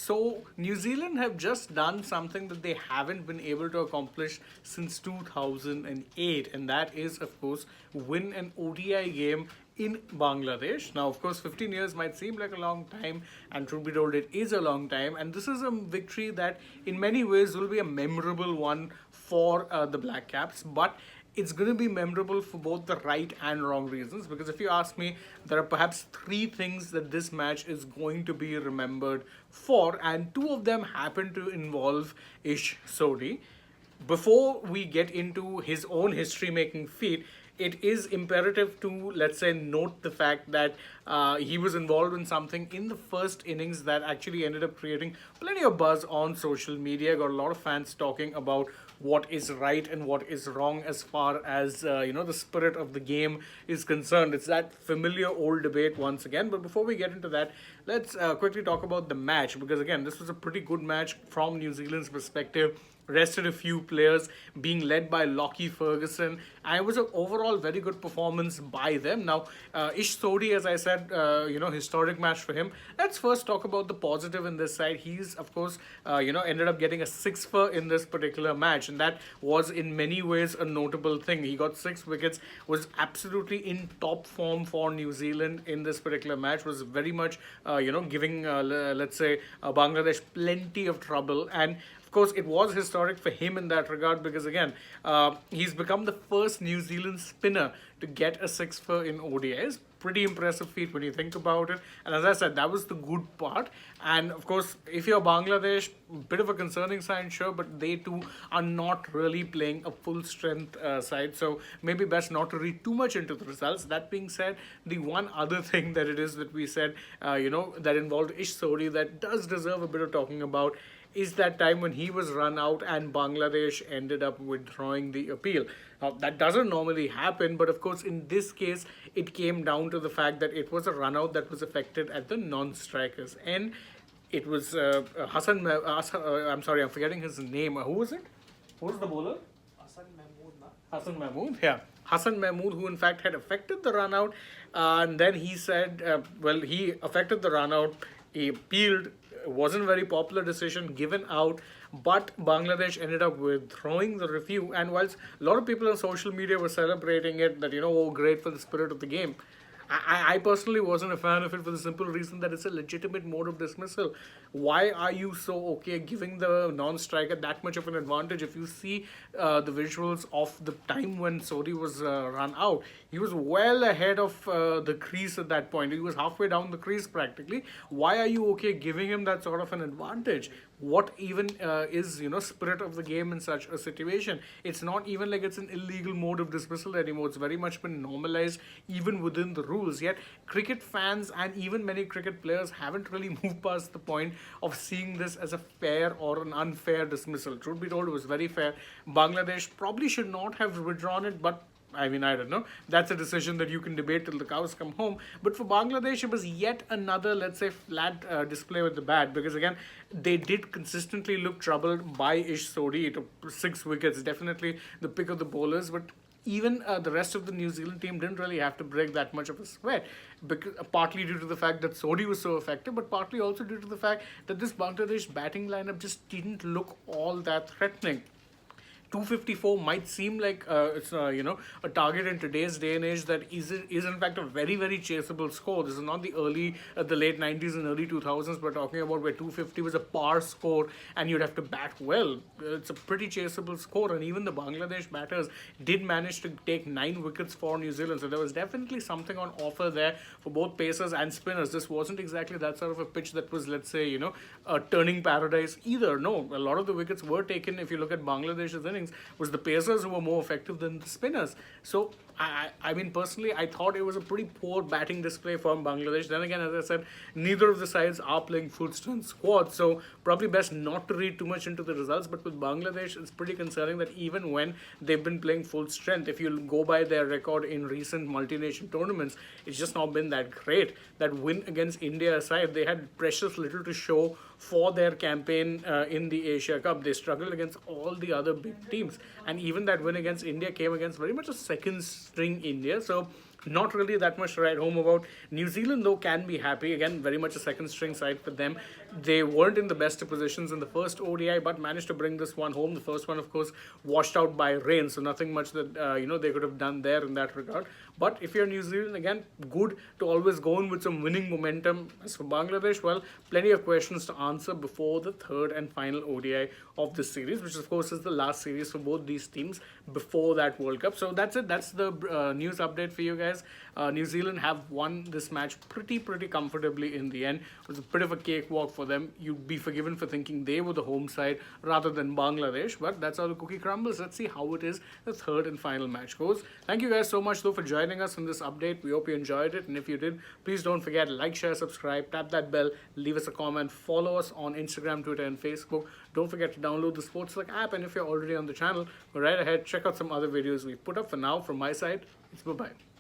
So New Zealand have just done something that they haven't been able to accomplish since 2008, and that is, of course, win an ODI game in Bangladesh. Now, of course, 15 years might seem like a long time, and truth be told, it is a long time. And this is a victory that, in many ways, will be a memorable one for the Black Caps. But it's going to be memorable for both the right and wrong reasons, because if you ask me, there are perhaps three things that this match is going to be remembered for, and two of them happen to involve Ish Sodhi. Before we get into his own history making feat, it is imperative to, let's say, note the fact that he was involved in something in the first innings that actually ended up creating plenty of buzz on social media. Got a lot of fans talking about what is right and what is wrong as far as the spirit of the game is concerned. It's that familiar old debate once again. But before we get into that, let's quickly talk about the match, because again, this was a pretty good match from New Zealand's perspective. Rested a few players, being led by Lockie Ferguson, and it was an overall very good performance by them. Now, Ish Sodhi, as I said, historic match for him. Let's first talk about the positive in this side. He's, of course, ended up getting a six-fer in this particular match, and that was in many ways a notable thing. He got 6 wickets, was absolutely in top form for New Zealand in this particular match, was very much, giving, let's say, Bangladesh plenty of trouble. And of course, it was historic for him in that regard, because again, he's become the first New Zealand spinner to get a six-fer in ODIs. Pretty impressive feat when you think about it. And as I said, that was the good part. And of course, if you're Bangladesh, bit of a concerning sign, sure, but they too are not really playing a full strength side. So maybe best not to read too much into the results. That being said, the one other thing that it is that we said, that involved Ish Sodhi that does deserve a bit of talking about is that time when he was run out and Bangladesh ended up withdrawing the appeal. Now, that doesn't normally happen, but of course, in this case, it came down to the fact that it was a run out that was affected at the non-strikers. And it was I'm sorry, I'm forgetting his name. Who was it? Who was the bowler? Hassan Mahmood, yeah. Hassan Mahmood, who in fact had affected the run out. And then he said, he affected the run out, he appealed, wasn't a very popular decision given out, but Bangladesh ended up withdrawing the review. And whilst a lot of people on social media were celebrating it, that, oh, great for the spirit of the game, I personally wasn't a fan of it for the simple reason that it's a legitimate mode of dismissal. Why are you so okay giving the non-striker that much of an advantage? If you see the visuals of the time when Sodhi was run out, he was well ahead of the crease at that point. He was halfway down the crease practically. Why are you okay giving him that sort of an advantage? What even is spirit of the game in such a situation? It's not even like it's an illegal mode of dismissal anymore. It's very much been normalized even within the rules. Yet cricket fans and even many cricket players haven't really moved past the point of seeing this as a fair or an unfair dismissal. Truth be told, it was very fair. Bangladesh probably should not have withdrawn it, but I mean, I don't know. That's a decision that you can debate till the cows come home. But for Bangladesh, it was yet another, let's say, flat display with the bat, because again, they did consistently look troubled by Ish Sodhi. It took 6 wickets, definitely the pick of the bowlers, but even the rest of the New Zealand team didn't really have to break that much of a sweat, because partly due to the fact that Sodhi was so effective, but partly also due to the fact that this Bangladesh batting lineup just didn't look all that threatening. 254 might seem like it's a target in today's day and age that is in fact a very, very chaseable score. This is not the late 90s and early 2000s we're talking about, where 250 was a par score and you'd have to bat well. It's a pretty chaseable score, and even the Bangladesh batters did manage to take 9 wickets for New Zealand, so there was definitely something on offer there for both pacers and spinners. This wasn't exactly that sort of a pitch that was, let's say, a turning paradise either. No, a lot of the wickets were taken, if you look at Bangladesh's innings, was the pacers who were more effective than the spinners. So I mean, personally, I thought it was a pretty poor batting display from Bangladesh. Then again, as I said, neither of the sides are playing full-strength squads, so probably best not to read too much into the results. But with Bangladesh, it's pretty concerning that even when they've been playing full strength, if you go by their record in recent multi-nation tournaments, it's just not been that great. That win against India aside, they had precious little to show for their campaign in the Asia Cup. They struggled against all the other big teams, and even that win against India came against very much a second string India. So Not really that much to write home about. New Zealand, though, can be happy. Again, very much a second string side for them. They weren't in the best of positions in the first ODI, but managed to bring this one home. The first one, of course, washed out by rain, so nothing much that they could have done there in that regard. But if you're New Zealand, again, good to always go in with some winning momentum. As for Bangladesh, well, plenty of questions to answer before the third and final ODI of this series, which of course is the last series for both these teams before that World Cup. So that's it. That's the news update for you guys. New Zealand have won this match pretty comfortably in the end. It was a bit of a cakewalk for them. You'd be forgiven for thinking they were the home side rather than Bangladesh, but that's how the cookie crumbles. Let's see how it is the third and final match goes. Thank you guys so much though for joining us in this update. We hope you enjoyed it, and if you did, please don't forget, like, share, subscribe, tap that bell, leave us a comment, follow us on Instagram, Twitter and Facebook. Don't forget to download the Sports app, and if you're already on the channel, go right ahead, check out some other videos we put up. For now, from my side, it's bye-bye.